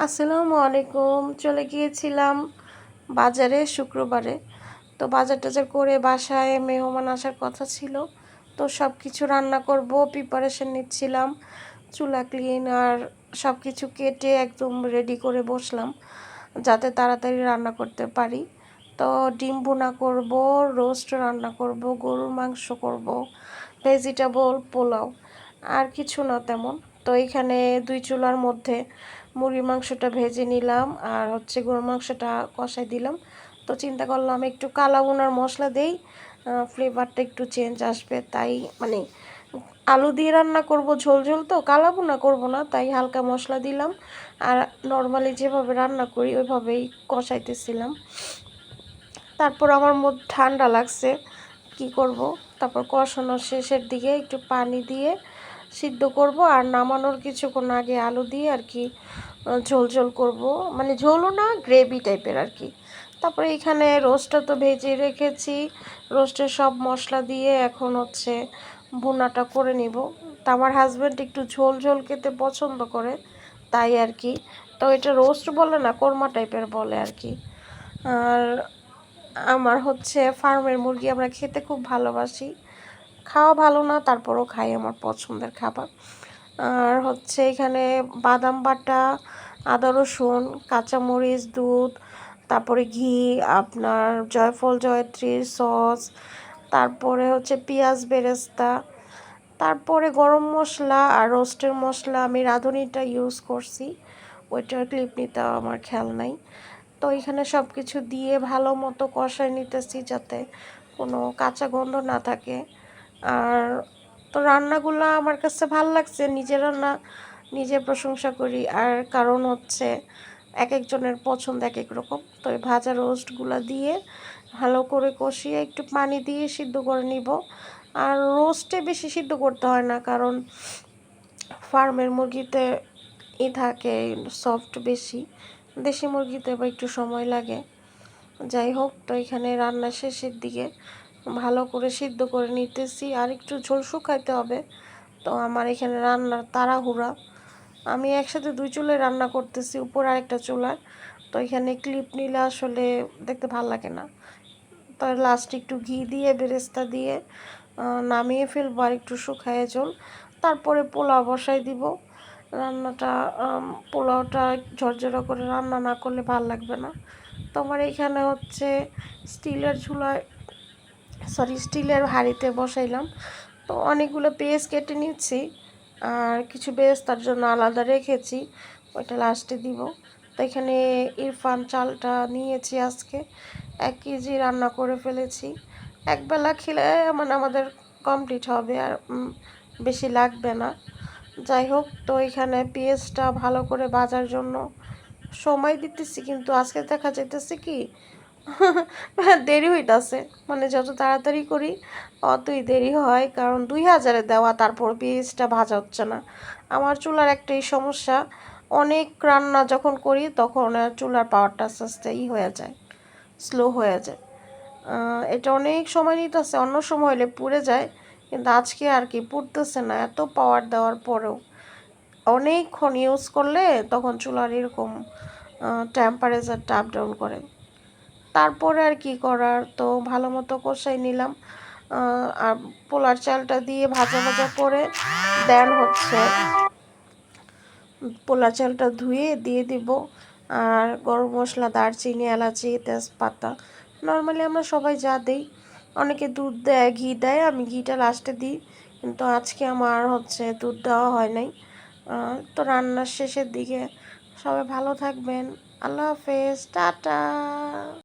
আসসালামু আলাইকুম। চলে গিয়েছিলাম বাজারে শুক্রবারে। তো বাজার টাজার করে বাসায় মেহমান আসার কথা ছিল। তো সব কিছু রান্না করব প্রিপারেশন নিচ্ছিলাম। চুলা ক্লিন আর সব কিছু কেটে একদম রেডি করে বসলাম যাতে তাড়াতাড়ি রান্না করতে পারি। তো ডিম ভুনা করব, রোস্ট রান্না করব, গরুর মাংস করব, ভেজিটেবল পোলাও, আর কিছু না তেমন। তো এখানে দুই চুলার মধ্যে মুরগির মাংসটা ভেজে নিলাম আর গরুর মাংসটা কষাই দিলাম। তো চিন্তা করলাম একটু কালা ভুনার মশলা দেই, ফ্লেভারটা একটু চেঞ্জ আসবে, তাই মানে আলু দিয়ে রান্না করব, ঝোল ঝোল তো কালা ভুনা করব না, তাই হালকা মশলা দিলাম আর নর্মালি যেভাবে রান্না করি ওইভাবেই কষাইতেছিলাম। তারপর আমার মধ্যে ঠান্ডা লাগছে, কি করব, তারপর কষানোর শেষের দিকে একটু পানি দিয়ে সিদ্ধ করব আর নামানোর কিছুক্ষণ আগে আলু দিয়ে আর কি ঝোল ঝোল করব, মানে ঝোলও না, গ্রেভি টাইপের আর কি। তারপরে এখানে রোস্টটা তো ভেজে রেখেছি, রোস্টের সব মশলা দিয়ে এখন ভুনাটা করে নিব। তা আমার হাজব্যান্ড একটু ঝোল ঝোল খেতে পছন্দ করে, তাই আর কি। তো এটা রোস্ট বলে না, কোরমা টাইপের বলে আর কি। আর আমার ফার্মের মুরগি আমরা খেতে খুব ভালোবাসি, খাওয়া ভালো না তারপরও খাই, আমার পছন্দের খাবার। আর এখানে বাদাম বাটা, আদা রসুন, কাঁচামরিচ, দুধ, তারপরে ঘি, আপনার জয়ফল জয়ত্রীর সস, তারপরে পেঁয়াজ বেরেস্তা, তারপরে গরম মশলা আর রোস্টের মশলা আমি রাঁধুনিটা ইউজ করছি, ওইটার ক্লিপ নিতে আমার খেয়াল নাই। তো এখানে সব কিছু দিয়ে ভালো মতো কষায় নিতেছি যাতে কোনো কাঁচা গন্ধ না থাকে। আর তো রান্নাগুলো আমার কাছে ভালো লাগছে, নিজের রান্না নিজে প্রশংসা করি, আর কারণ এক একজনের পছন্দ এক এক রকম। তো এই ভাজা রোস্টগুলো দিয়ে ভালো করে কষিয়ে একটু পানি দিয়ে সিদ্ধ করে নিব। আর রোস্টে বেশি সিদ্ধ করতে হয় না, কারণ ফার্মের মুরগিতে থাকে সফট বেশি, দেশি মুরগিতে বা একটু সময় লাগে। যাই হোক, তো এখানে রান্না শেষের দিকে ভালো করে সিদ্ধ করে নিতেছি, আর একটু ঝোল শুকাইতে হবে। তো আমার এখানে রান্নার তাড়াহুড়া, আমি একসাথে দুই চুলায় রান্না করতেছি, উপর আরেকটা চুলায়। তো এখানে ক্লিপ নিলে আসলে দেখতে ভালো লাগে না, তো লাস্টে একটু ঘি দিয়ে বেরেস্তা দিয়ে নামিয়ে ফেলবো আর একটু শুকায় ঝোল। তারপরে পোলাও বসাই দিব। রান্নাটা পোলাওটা ঝরঝরা করে রান্না না করলে ভাল লাগবে না। তো আমার এখানে স্টিলের হাঁড়িতে বসাইলাম। তো অনেকগুলো পেঁয়াজ কেটে নিচ্ছি আর কিছু তার জন্য আলাদা রেখেছি, ওইটা লাস্টে দিব। তো এখানে ইরফান চালটা নিয়েছি, আজকে 1 কেজি রান্না করে ফেলেছি। একবেলা খেলে মানে আমাদের কমপ্লিট হবে, আর বেশি লাগবে না। যাই হোক, তো এখানে পেঁয়াজটা ভালো করে ভাজার জন্য সময় দিতেছি, কিন্তু আজকে দেখা যাইতেছে কি দেরি হইতাছে, মানে যত তাড়াতাড়ি করি অতই দেরি হয়, কারণ 2000-এ দেওয়া, তারপর পেঁয়াজটা ভাজা হচ্ছে না। আমার চুলার একটাই সমস্যা, অনেক রান্না যখন করি তখন চুলার পাওয়ারটা আস্তে আস্তে হয়ে যায়, স্লো হয়ে যায়। এটা অনেক সময় নিতেছে, অন্য সময় হলে পুড়ে যায়, কিন্তু আজকে আর কি পুড়তেছে না, এত পাওয়ার দেওয়ার পরেও। অনেকক্ষণ ইউজ করলে তখন চুলার এরকম টেম্পারেচারটা আপ ডাউন করে। তারপরে আর কি করার, তো ভালো মতো কষাই নিলাম। আর পোলার চালটা দিয়ে ভাজা ভাজা করে দেন পোলার চালটা ধুয়ে দিয়ে দিব। আর গরম মশলা, দারচিনি, এলাচি, তেজপাতা, নর্মালি আমরা সবাই যা দিই, অনেকে দুধ দেয়, ঘি দেয়, আমি ঘিটা লাস্টে দিই, কিন্তু আজকে আমার দুধ দেওয়া হয় নাই। তো রান্নার শেষের দিকে। সবাই ভালো থাকবেন, আল্লাহ হাফেজ, টাটা।